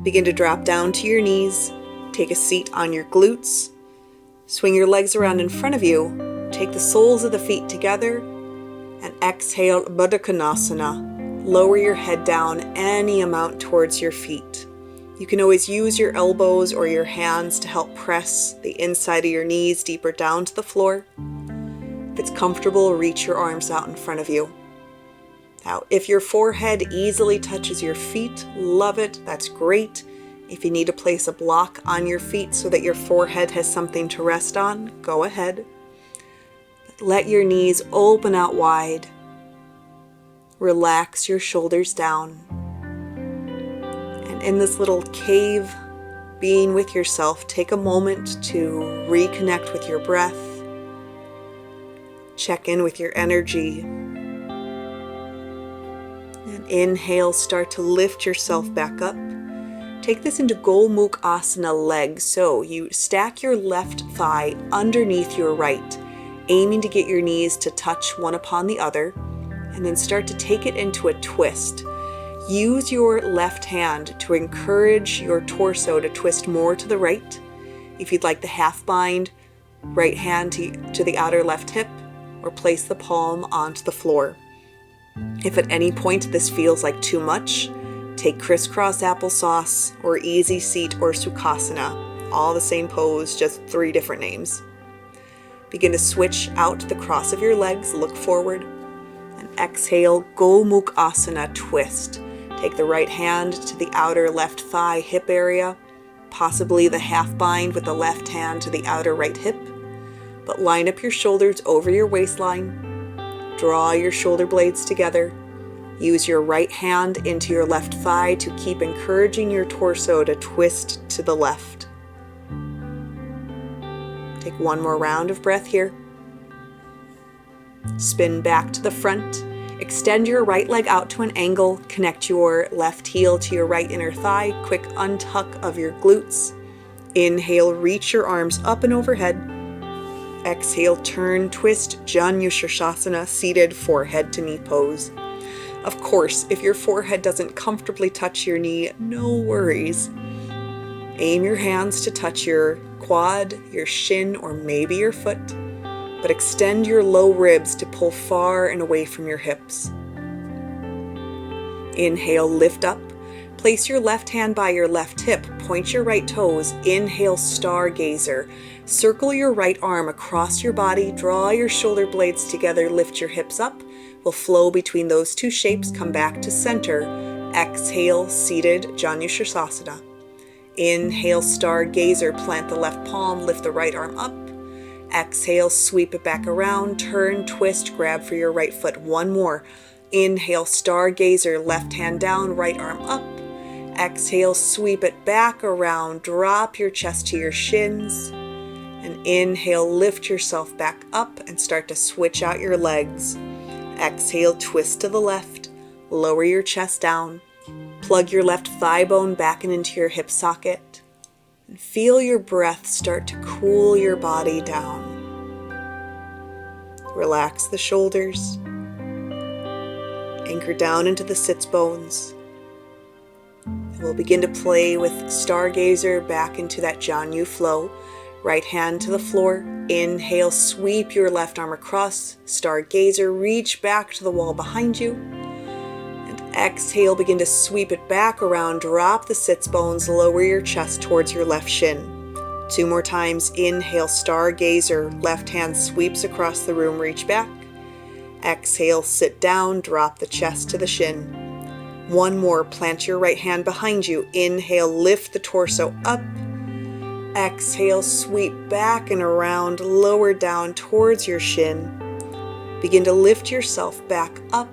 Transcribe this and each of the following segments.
Begin to drop down to your knees. Take a seat on your glutes. Swing your legs around in front of you. Take the soles of the feet together and exhale Baddha Konasana. Lower your head down any amount towards your feet. You can always use your elbows or your hands to help press the inside of your knees deeper down to the floor. If it's comfortable, reach your arms out in front of you. Now, if your forehead easily touches your feet, love it, that's great. If you need to place a block on your feet so that your forehead has something to rest on, go ahead. Let your knees open out wide. Relax your shoulders down. And in this little cave, being with yourself, take a moment to reconnect with your breath. Check in with your energy. And inhale, start to lift yourself back up. Take this into Gomukh Asana legs. So you stack your left thigh underneath your right, aiming to get your knees to touch one upon the other, and then start to take it into a twist. Use your left hand to encourage your torso to twist more to the right. If you'd like the half bind, right hand to the outer left hip, or place the palm onto the floor. If at any point this feels like too much, take crisscross applesauce or easy seat or Sukhasana, all the same pose, just 3 different names. Begin to switch out the cross of your legs, look forward, and exhale, Gomukh Asana twist. Take the right hand to the outer left thigh hip area, possibly the half bind with the left hand to the outer right hip, but line up your shoulders over your waistline. Draw your shoulder blades together. Use your right hand into your left thigh to keep encouraging your torso to twist to the left. Take one more round of breath here. Spin back to the front. Extend your right leg out to an angle. Connect your left heel to your right inner thigh. Quick untuck of your glutes. Inhale, reach your arms up and overhead. Exhale, turn, twist, Janu Sirsasana, seated forehead to knee pose. Of course, if your forehead doesn't comfortably touch your knee, no worries. Aim your hands to touch your quad, your shin, or maybe your foot, but extend your low ribs to pull far and away from your hips. Inhale, lift up. Place your left hand by your left hip, point your right toes, inhale, stargazer. Circle your right arm across your body, draw your shoulder blades together, lift your hips up. We'll flow between those 2 shapes, come back to center. Exhale, seated, Janu Sirsasana. Inhale, stargazer, plant the left palm, lift the right arm up. Exhale, sweep it back around, turn, twist, grab for your right foot. One more. Inhale, stargazer, left hand down, right arm up. Exhale, sweep it back around, drop your chest to your shins. And inhale, lift yourself back up and start to switch out your legs. Exhale, twist to the left, lower your chest down. Plug your left thigh bone back and into your hip socket. And feel your breath start to cool your body down. Relax the shoulders. Anchor down into the sits bones. And we'll begin to play with stargazer back into that Janu flow. Right hand to the floor. Inhale, sweep your left arm across. Stargazer, reach back to the wall behind you. And exhale, begin to sweep it back around. Drop the sits bones, lower your chest towards your left shin. 2 more times. Inhale, stargazer. Left hand sweeps across the room, reach back. Exhale, sit down, drop the chest to the shin. 1 more, plant your right hand behind you. Inhale, lift the torso up. Exhale, sweep back and around, lower down towards your shin. Begin to lift yourself back up.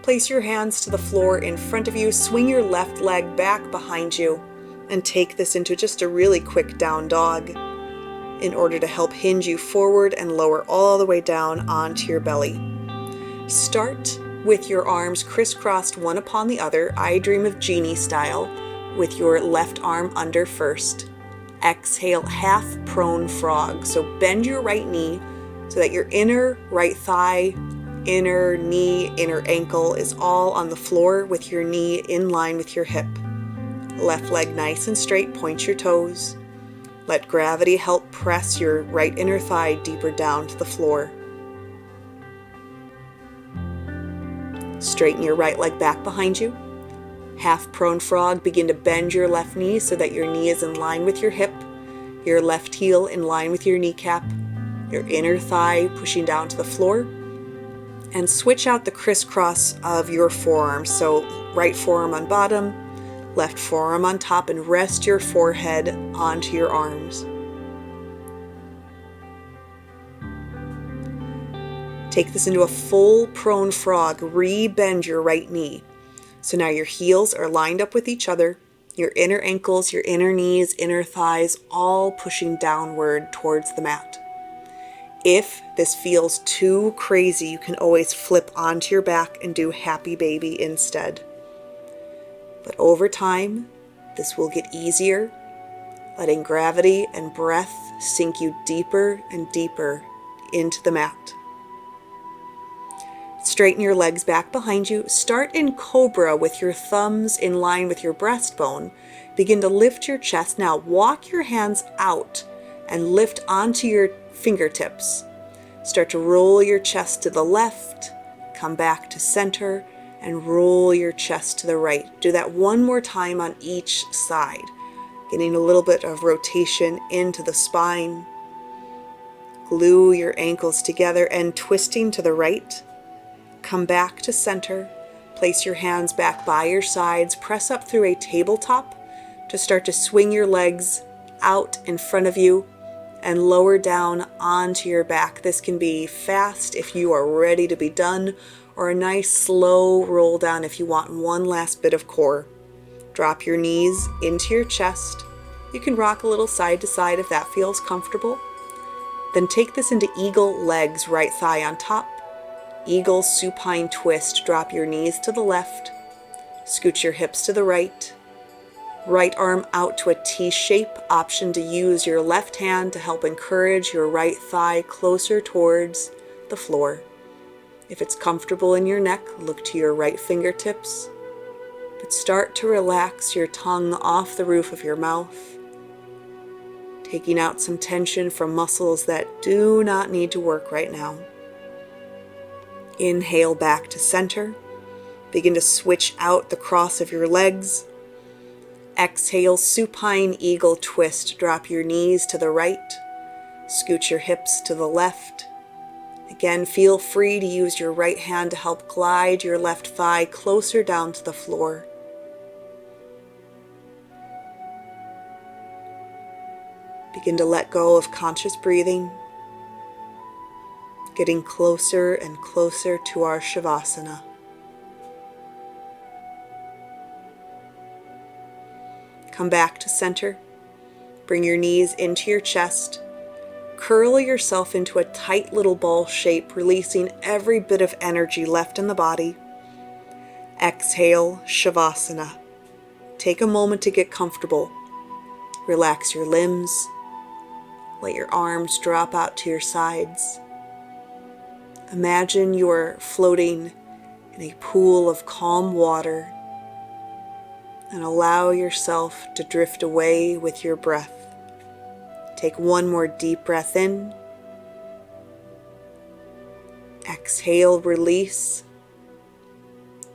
Place your hands to the floor in front of you. Swing your left leg back behind you and take this into just a really quick down dog in order to help hinge you forward and lower all the way down onto your belly. Start with your arms crisscrossed one upon the other, I Dream of Jeannie style, with your left arm under first. Exhale, half prone frog. So bend your right knee so that your inner right thigh, inner knee, inner ankle is all on the floor with your knee in line with your hip. Left leg nice and straight, point your toes. Let gravity help press your right inner thigh deeper down to the floor. Straighten your right leg back behind you. Half prone frog, begin to bend your left knee so that your knee is in line with your hip, your left heel in line with your kneecap, your inner thigh pushing down to the floor, and switch out the crisscross of your forearms. So right forearm on bottom, left forearm on top, and rest your forehead onto your arms. Take this into a full prone frog. Re-bend your right knee. So now your heels are lined up with each other, your inner ankles, your inner knees, inner thighs, all pushing downward towards the mat. If this feels too crazy, you can always flip onto your back and do happy baby instead. But over time, this will get easier, letting gravity and breath sink you deeper and deeper into the mat. Straighten your legs back behind you. Start in cobra with your thumbs in line with your breastbone. Begin to lift your chest. Now walk your hands out and lift onto your fingertips. Start to roll your chest to the left, come back to center, and roll your chest to the right. Do that one more time on each side, getting a little bit of rotation into the spine. Glue your ankles together and twisting to the right. Come back to center. Place your hands back by your sides. Press up through a tabletop to start to swing your legs out in front of you and lower down onto your back. This can be fast if you are ready to be done, or a nice slow roll down if you want one last bit of core. Drop your knees into your chest. You can rock a little side to side if that feels comfortable. Then take this into eagle legs, right thigh on top. Eagle supine twist. Drop your knees to the left. Scoot your hips to the right. Right arm out to a T shape. Option to use your left hand to help encourage your right thigh closer towards the floor. If it's comfortable in your neck, look to your right fingertips. But start to relax your tongue off the roof of your mouth, taking out some tension from muscles that do not need to work right now. Inhale back to center. Begin to switch out the cross of your legs. Exhale, supine eagle twist. Drop your knees to the right. Scoot your hips to the left. Again, feel free to use your right hand to help glide your left thigh closer down to the floor. Begin to let go of conscious breathing, getting closer and closer to our Shavasana. Come back to center. Bring your knees into your chest. Curl yourself into a tight little ball shape, releasing every bit of energy left in the body. Exhale, Shavasana. Take a moment to get comfortable. Relax your limbs. Let your arms drop out to your sides. Imagine you are floating in a pool of calm water, and allow yourself to drift away with your breath. Take one more deep breath in. Exhale, release.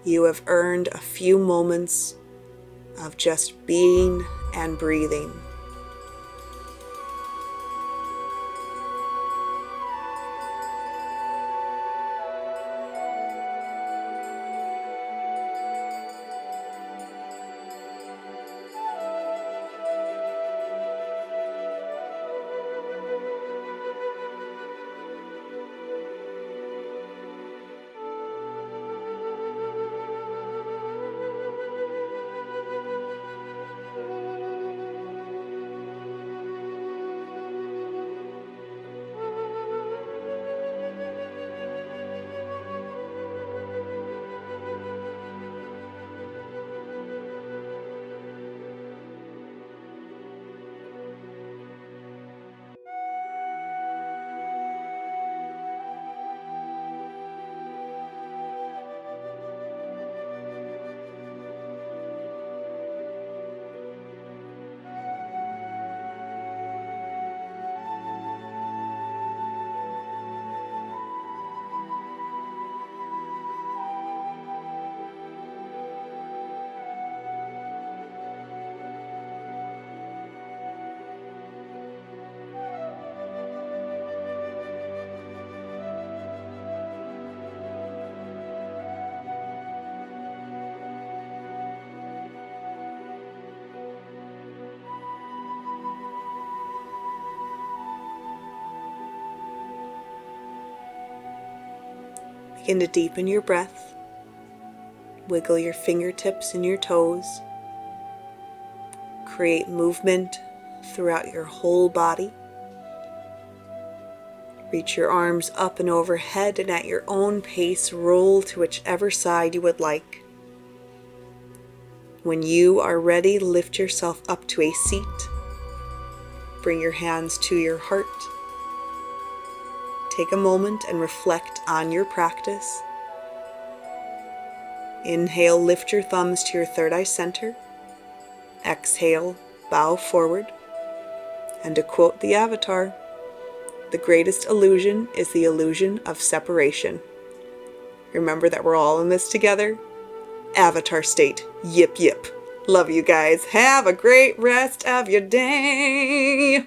You have earned a few moments of just being and breathing. Begin to deepen your breath. Wiggle your fingertips and your toes. Create movement throughout your whole body. Reach your arms up and overhead, and at your own pace, roll to whichever side you would like. When you are ready, lift yourself up to a seat. Bring your hands to your heart. Take a moment and reflect on your practice. Inhale, lift your thumbs to your third eye center. Exhale, bow forward. And to quote the Avatar, the greatest illusion is the illusion of separation. Remember that we're all in this together. Avatar state. Yip yip. Love you guys. Have a great rest of your day.